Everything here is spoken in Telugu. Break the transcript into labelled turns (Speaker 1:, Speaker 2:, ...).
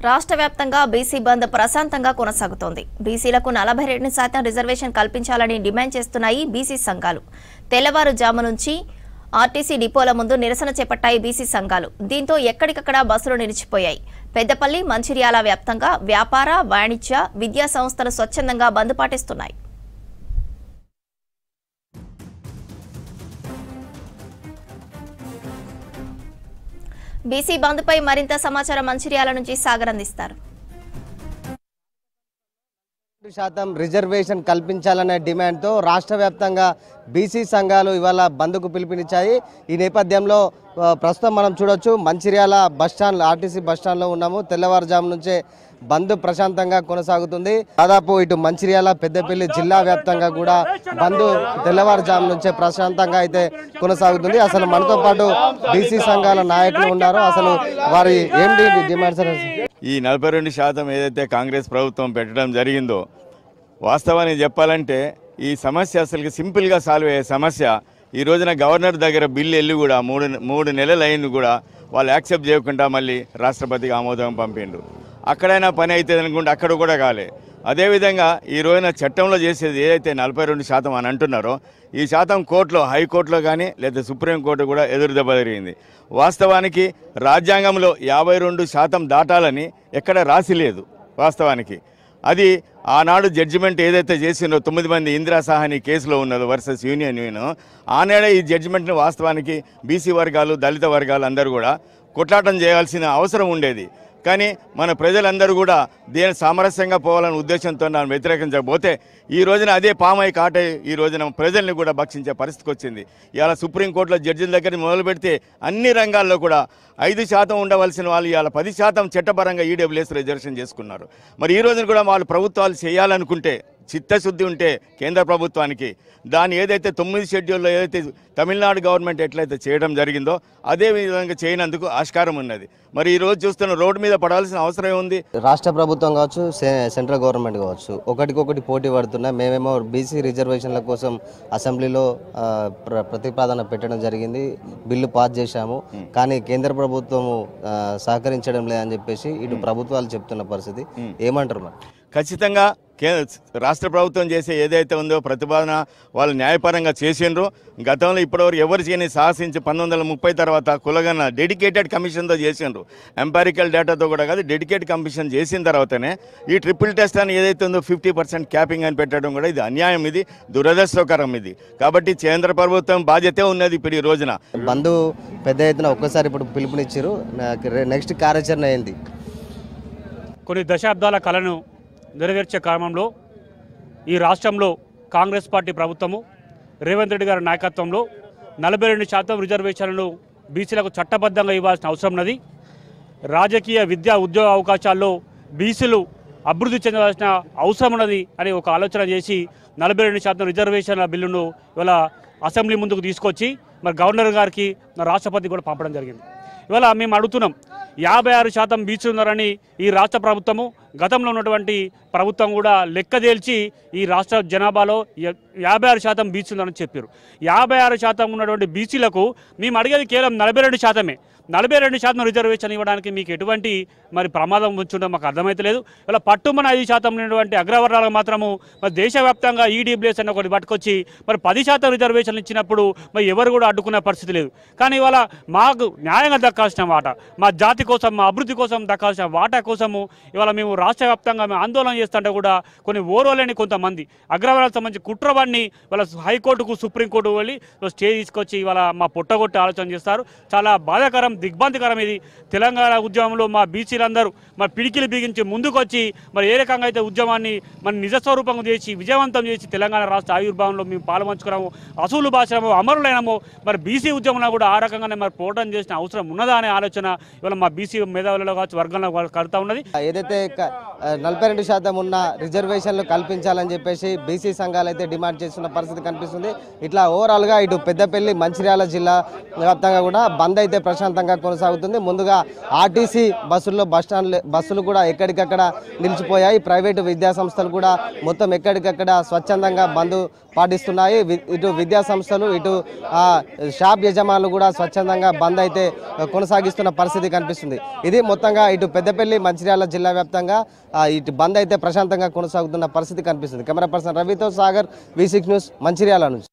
Speaker 1: రాష్ట్ర వ్యాప్తంగా బీసీ బంద్ ప్రశాంతంగా కొనసాగుతోంది. బీసీలకు 42% రిజర్వేషన్ కల్పించాలని డిమాండ్ చేస్తున్నాయి బీసీ సంఘాలు. తెల్లవారుజాము నుంచి ఆర్టీసీ డిపోల ముందు నిరసన చేపట్టాయి బీసీ సంఘాలు. దీంతో ఎక్కడికక్కడ బస్సులు నిలిచిపోయాయి. పెద్దపల్లి, మంచిర్యాల వ్యాప్తంగా వ్యాపార, వాణిజ్య, విద్యా సంస్థలు స్వచ్ఛందంగా బంద్ పాటిస్తున్నాయి. బీసీ బంద్ పై మరింత సమాచారం మంచిర్యాల నుంచి సాగర్ అందిస్తారు.
Speaker 2: శాతం రిజర్వేషన్ కల్పించాలనే డిమాండ్తో రాష్ట్ర వ్యాప్తంగా బీసీ సంఘాలు ఇవాళ బంద్కు పిలుపునిచ్చాయి. ఈ నేపథ్యంలో ప్రస్తుతం మనం చూడొచ్చు మంచిర్యాల బస్టాండ్, ఆర్టీసీ బస్టాండ్లో ఉన్నాము. తెల్లవారుజాము నుంచే బంద్ ప్రశాంతంగా కొనసాగుతుంది. దాదాపు ఇటు మంచిర్యాల, పెద్దపల్లి జిల్లా వ్యాప్తంగా కూడా బంద్ తెల్లవారుజాము నుంచే ప్రశాంతంగా అయితే కొనసాగుతుంది. అసలు మనతో పాటు బీసీ సంఘాల నాయకులు ఉన్నారు. అసలు వారి ఏంటి డిమాండ్స్?
Speaker 3: ఈ 42% ఏదైతే కాంగ్రెస్ ప్రభుత్వం పెట్టడం జరిగిందో, వాస్తవానికి చెప్పాలంటే ఈ సమస్య అసలు సింపుల్గా సాల్వ్ అయ్యే సమస్య. ఈ రోజున గవర్నర్ దగ్గర బిల్లు వెళ్ళి కూడా మూడు నెలలు అయింది కూడా వాళ్ళు యాక్సెప్ట్ చేయకుండా మళ్ళీ రాష్ట్రపతికి ఆమోదం పంపిండు. అక్కడైనా పని అవుతుంది అనుకుంటే అక్కడ కూడా కాలే. అదేవిధంగా ఈ రోజున చట్టంలో చేసేది ఏదైతే 42% అని అంటున్నారో, ఈ శాతం కోర్టులో, హైకోర్టులో కానీ లేదా సుప్రీంకోర్టు కూడా ఎదురు దెబ్బ జరిగింది. వాస్తవానికి రాజ్యాంగంలో 52% దాటాలని ఎక్కడ రాసి లేదు. వాస్తవానికి అది ఆనాడు జడ్జిమెంట్ ఏదైతే చేసిందో 9 మంది ఇందిరా సాహని కేసులో ఉన్నదో వర్సెస్ యూనియన్ ఆనాడే ఈ జడ్జిమెంట్ని వాస్తవానికి బీసీ వర్గాలు, దళిత వర్గాలు అందరూ కూడా కొట్లాటం చేయాల్సిన అవసరం ఉండేది. కానీ మన ప్రజలందరూ కూడా దీని సామరస్యంగా పోవాలనే ఉద్దేశంతో నన్ను వ్యతిరేకించకపోతే ఈ రోజున అదే పామై కాటై ఈ రోజున ప్రజల్ని కూడా భక్షించే పరిస్థితికి వచ్చింది. ఇవాళ సుప్రీంకోర్టులో జడ్జిల దగ్గర మొదలు పెడితే అన్ని రంగాల్లో కూడా 5% ఉండవలసిన వాళ్ళు ఇవాళ 10% చట్టపరంగా ఈడబ్ల్యూఎస్ రిజర్వేషన్ చేసుకున్నారు. మరి ఈ రోజున కూడా వాళ్ళు ప్రభుత్వాలు చేయాలనుకుంటే, చిత్తశుద్ధి ఉంటే కేంద్ర ప్రభుత్వానికి దాన్ని ఏదైతే 9 షెడ్యూల్లో ఏదైతే తమిళనాడు గవర్నమెంట్ ఎట్లయితే చేయడం జరిగిందో అదే విధంగా చేయనందుకు ఆస్కారం ఉన్నది. మరి ఈ రోజు చూస్తున్న రోడ్డు మీద పడాల్సిన అవసరం ఉంది.
Speaker 2: రాష్ట్ర ప్రభుత్వం కావచ్చు, సెంట్రల్ గవర్నమెంట్ కావచ్చు, ఒకటికొకటి పోటీ పడుతున్నాయి. మేమేమో బీసీ రిజర్వేషన్ల కోసం అసెంబ్లీలో ప్రతిపాదన పెట్టడం జరిగింది, బిల్లు పాస్ చేశాము. కానీ కేంద్ర ప్రభుత్వము సహకరించడం లేదని చెప్పేసి ఇటు ప్రభుత్వాలు చెప్తున్న పరిస్థితి. ఏమంటారు మరి?
Speaker 3: ఖచ్చితంగా రాష్ట్ర ప్రభుత్వం చేసే ఏదైతే ఉందో ప్రతిపాదన వాళ్ళు న్యాయపరంగా చేసిండ్రో, గతంలో ఇప్పటివరకు ఎవరు చేయని సాహసించి 1930 తర్వాత కులగన్న డెడికేటెడ్ కమిషన్తో చేసిండ్రు. ఎంపారికల్ డేటాతో కూడా కాదు, డెడికేటెడ్ కమిషన్ చేసిన తర్వాతనే ఈ ట్రిపుల్ టెస్ట్ అని ఏదైతే ఉందో 50% క్యాపింగ్ అని పెట్టడం కూడా ఇది అన్యాయం, ఇది దురదృష్టకరం. ఇది కాబట్టి కేంద్ర ప్రభుత్వం బాధ్యతే ఉన్నది. ఇప్పుడు ఈ రోజున
Speaker 2: బంధు పెద్ద ఎత్తున ఒక్కసారి ఇప్పుడు పిలుపునిచ్చారు. నెక్స్ట్ కార్యాచరణ ఏంది?
Speaker 4: కొన్ని దశాబ్దాల కళను నెరవేర్చే క్రమంలో ఈ రాష్ట్రంలో కాంగ్రెస్ పార్టీ ప్రభుత్వము రేవంత్ రెడ్డి గారి నాయకత్వంలో 42% రిజర్వేషన్లను బీసీలకు చట్టబద్ధంగా ఇవ్వాల్సిన అవసరం ఉన్నది. రాజకీయ, విద్యా, ఉద్యోగ అవకాశాల్లో బీసీలు అభివృద్ధి చెందవలసిన అవసరం ఉన్నది అని ఒక ఆలోచన చేసి 42% రిజర్వేషన్ల బిల్లును ఇవాళ అసెంబ్లీ ముందుకు తీసుకొచ్చి మరి గవర్నర్ గారికి, రాష్ట్రపతి కూడా పంపడం జరిగింది. ఇవాళ మేము అడుగుతున్నాం, 56% బీసీలు ఉన్నారని ఈ రాష్ట్ర ప్రభుత్వము, గతంలో ఉన్నటువంటి ప్రభుత్వం కూడా లెక్క తేల్చి ఈ రాష్ట్ర జనాభాలో 56% బీసీలు ఉన్నారని చెప్పారు. 56% ఉన్నటువంటి బీసీలకు మేము అడిగేది కేవలం 42%. 42% రిజర్వేషన్ ఇవ్వడానికి మీకు ఎటువంటి మరి ప్రమాదం ఉంచుండో మాకు అర్థమైతలేదు. ఇలా పట్టుమని 5% ఉన్నటువంటి అగ్రవర్ణాలకు మాత్రము మరి దేశవ్యాప్తంగా ఈడబ్ల్యూఎస్ అని ఒకటి పట్టుకొచ్చి మరి 10% రిజర్వేషన్లు ఇచ్చినప్పుడు మరి ఎవరు కూడా అడ్డుకునే పరిస్థితి లేదు. కానీ ఇవాళ మాకు న్యాయంగా దక్కాల్సిన వాటా, మా జాతి కోసం, మా అభివృద్ధి కోసం దక్కాల్సిన వాటా కోసము ఇవాళ మేము రాష్ట్ర వ్యాప్తంగా మేము ఆందోళన చేస్తుంటే కూడా కొన్ని ఓరోలేని కొంతమంది అగ్రవర్ణాలకు సంబంధించి కుట్రవాడిని వాళ్ళ హైకోర్టుకు, సుప్రీంకోర్టు వెళ్ళి స్టే తీసుకొచ్చి ఇవాళ మా పుట్టగొట్టి ఆలోచన చేస్తారు. చాలా బాధాకరం, దిగ్భ్రాంతికరం. ఇది తెలంగాణ ఉద్యమంలో మా బీసీలందరూ మరి పిడికిలు బిగించి ముందుకొచ్చి మరి ఏ రకంగా అయితే ఉద్యమాన్ని మరి నిజస్వరూపం చేసి విజయవంతం చేసి తెలంగాణ రాష్ట్ర ఆవిర్భావంలో మేము పాల్పంచుకున్నాము, అసూలు భాషము, అమరులైనము. మరి బీసీ ఉద్యమంలో కూడా ఆ రకంగానే మరి పోరాటం చేసిన అవసరం ఉన్నదా అనే ఆలోచన ఇవాళ మా బీసీ మేధావులలో కావచ్చు వర్గంలో కలుగుతూ ఉన్నది.
Speaker 2: ఏదైతే 42% ఉన్న రిజర్వేషన్లు కల్పించాలని చెప్పేసి బీసీ సంఘాలు అయితే డిమాండ్ చేస్తున్న పరిస్థితి కనిపిస్తుంది. ఇట్లా ఓవరాల్గా ఇటు పెద్దపల్లి, మంచిర్యాల జిల్లా వ్యాప్తంగా కూడా బంద్ అయితే ప్రశాంతంగా ప్రశాంతంగా కొనసాగుతుంది. ముందుగా ఆర్టీసీ బస్సుల్లో బస్సులు కూడా ఎక్కడికక్కడ నిలిచిపోయాయి. ప్రైవేటు విద్యా సంస్థలు కూడా మొత్తం ఎక్కడికక్కడ స్వచ్ఛందంగా బంద్ పాటిస్తున్నాయి. ఇటు విద్యా సంస్థలు ఇటు షాప్ యజమానులు కూడా స్వచ్ఛందంగా బంద్ అయితే కొనసాగిస్తున్న పరిస్థితి కనిపిస్తుంది. ఇది మొత్తంగా ఇటు పెద్దపల్లి మంచిర్యాల జిల్లా వ్యాప్తంగా ఇటు బంద్ అయితే ప్రశాంతంగా కొనసాగుతున్న పరిస్థితి కనిపిస్తుంది. కెమెరా పర్సన్ రవితో సాగర్, V6 న్యూస్, మంచిర్యాల నుంచి.